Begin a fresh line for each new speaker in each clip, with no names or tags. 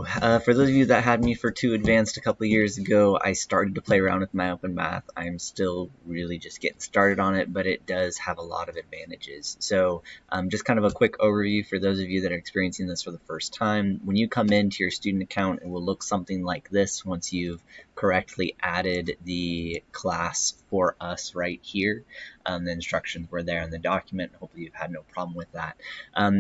For those of you that had me for 2 Advanced a couple years ago, I started to play around with Myopenmath. I'm still really just getting started on it, but it does have a lot of advantages. So just kind of a quick overview for those of you that are experiencing this for the first time. When you come into your student account, it will look something like this once you've correctly added the class for us right here. The instructions were there in the document. Hopefully you've had no problem with that.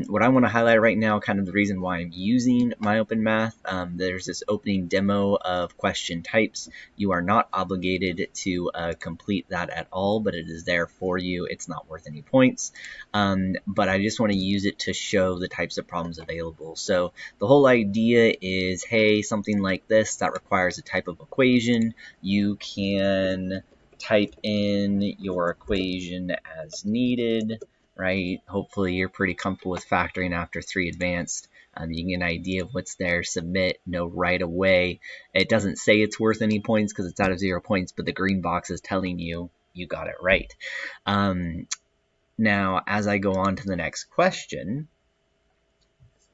What I want to highlight right now, kind of the reason why I'm using Myopenmath, there's this opening demo of question types. You are not obligated to complete that at all, but it is there for you. It's not worth any points, but I just want to use it to show the types of problems available. So the whole idea is, hey, something like this that requires a type of equation, you can type in your equation as needed, right? Hopefully you're pretty comfortable with factoring after 3 Advanced. You can get an idea of what's there, submit, know right away. It doesn't say it's worth any points because it's out of 0 points, but the green box is telling you you got it right. Now, as I go on to the next question,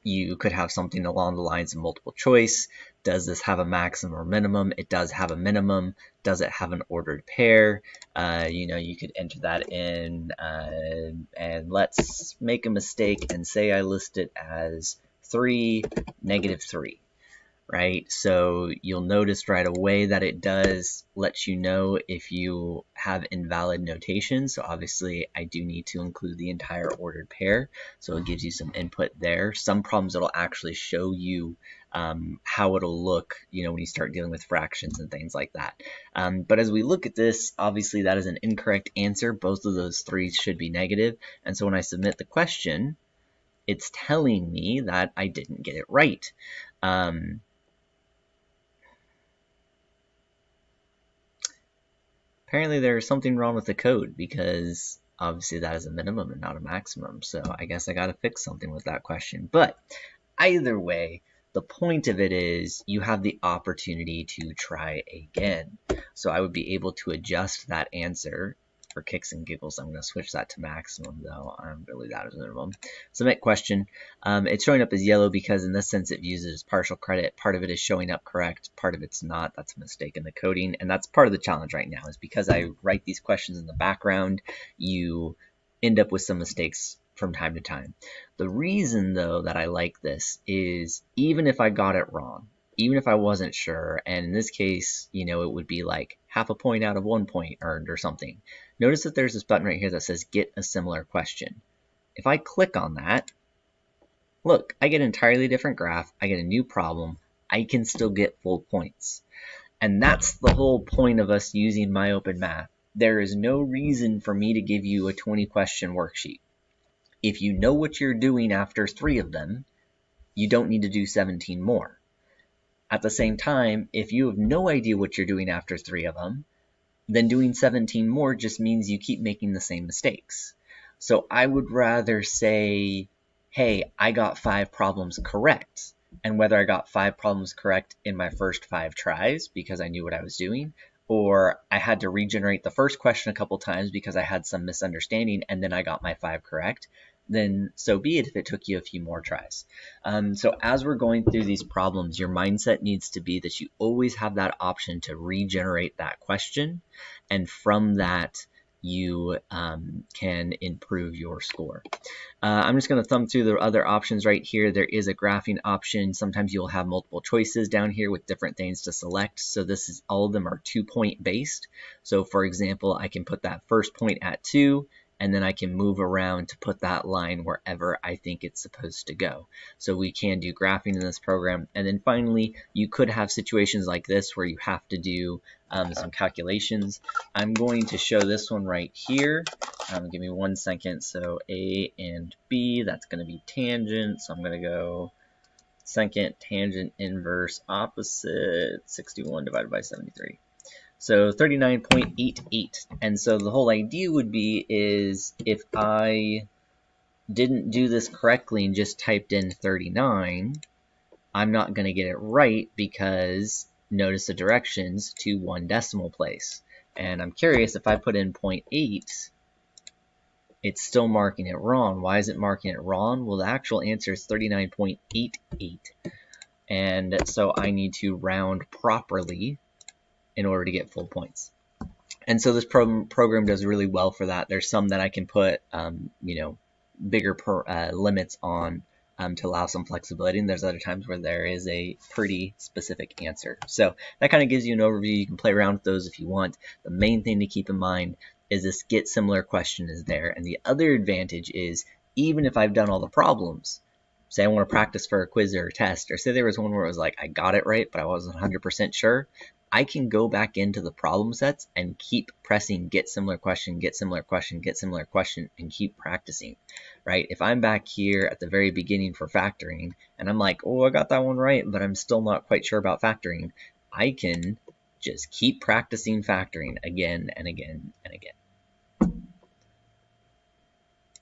you could have something along the lines of multiple choice. Does this have a maximum or minimum? It does have a minimum. Does it have an ordered pair? You could enter that in, and let's make a mistake and say I list it as 3, -3. Right? So you'll notice right away that it does let you know if you have invalid notation. So obviously I do need to include the entire ordered pair. So it gives you some input there. Some problems it'll actually show you how it'll look, when you start dealing with fractions and things like that. But as we look at this, obviously that is an incorrect answer. Both of those 3's should be negative. And so when I submit the question, it's telling me that I didn't get it right. Apparently there's something wrong with the code because obviously that is a minimum and not a maximum. So I guess I got to fix something with that question. But either way, the point of it is you have the opportunity to try again. So I would be able to adjust that answer. For kicks and giggles, I'm going to switch that to maximum, though. I'm going to leave that as minimum. Submit question. It's showing up as yellow because in this sense it views it as partial credit. Part of it is showing up correct, part of it's not. That's a mistake in the coding, and that's part of the challenge right now is because I write these questions in the background, you end up with some mistakes from time to time. The reason, though, that I like this is even if I got it wrong, even if I wasn't sure, and in this case, it would be like half a point out of 1 point earned or something. Notice that there's this button right here that says get a similar question. If I click on that, look, I get an entirely different graph. I get a new problem. I can still get full points. And that's the whole point of us using Myopenmath. There is no reason for me to give you a 20-question worksheet. If you know what you're doing after 3 of them, you don't need to do 17 more. At the same time, if you have no idea what you're doing after 3 of them, then doing 17 more just means you keep making the same mistakes. So I would rather say, hey, I got 5 problems correct. And whether I got 5 problems correct in my first 5 tries because I knew what I was doing, or I had to regenerate the first question a couple times because I had some misunderstanding and then I got my 5 correct, then so be it if it took you a few more tries. So as we're going through these problems, your mindset needs to be that you always have that option to regenerate that question, and from that you can improve your score. I'm just going to thumb through the other options right here. There is a graphing option. Sometimes you'll have multiple choices down here with different things to select. So this is, all of them are 2-point based. So for example, I can put that first point at 2, and then I can move around to put that line wherever I think it's supposed to go. So we can do graphing in this program. And then finally, you could have situations like this where you have to do some calculations. I'm going to show this one right here. Give me 1 second. So A and B, that's going to be tangent. So I'm going to go second tangent inverse opposite 61 divided by 73. So 39.88. And so the whole idea would be is if I didn't do this correctly and just typed in 39, I'm not going to get it right because notice the directions to 1 decimal place. And I'm curious, if I put in 0.8, it's still marking it wrong. Why is it marking it wrong? Well, the actual answer is 39.88. and so I need to round properly in order to get full points. And so this program does really well for that. There's some that I can put, bigger limits on to allow some flexibility, and there's other times where there is a pretty specific answer. So that kind of gives you an overview. You can play around with those if you want. The main thing to keep in mind is this get similar question is there, and the other advantage is even if I've done all the problems, say I want to practice for a quiz or a test, or say there was one where it was like I got it right, but I wasn't 100% sure, I can go back into the problem sets and keep pressing get similar question, get similar question, get similar question, and keep practicing, right? If I'm back here at the very beginning for factoring, and I'm like, oh, I got that one right, but I'm still not quite sure about factoring, I can just keep practicing factoring again and again and again.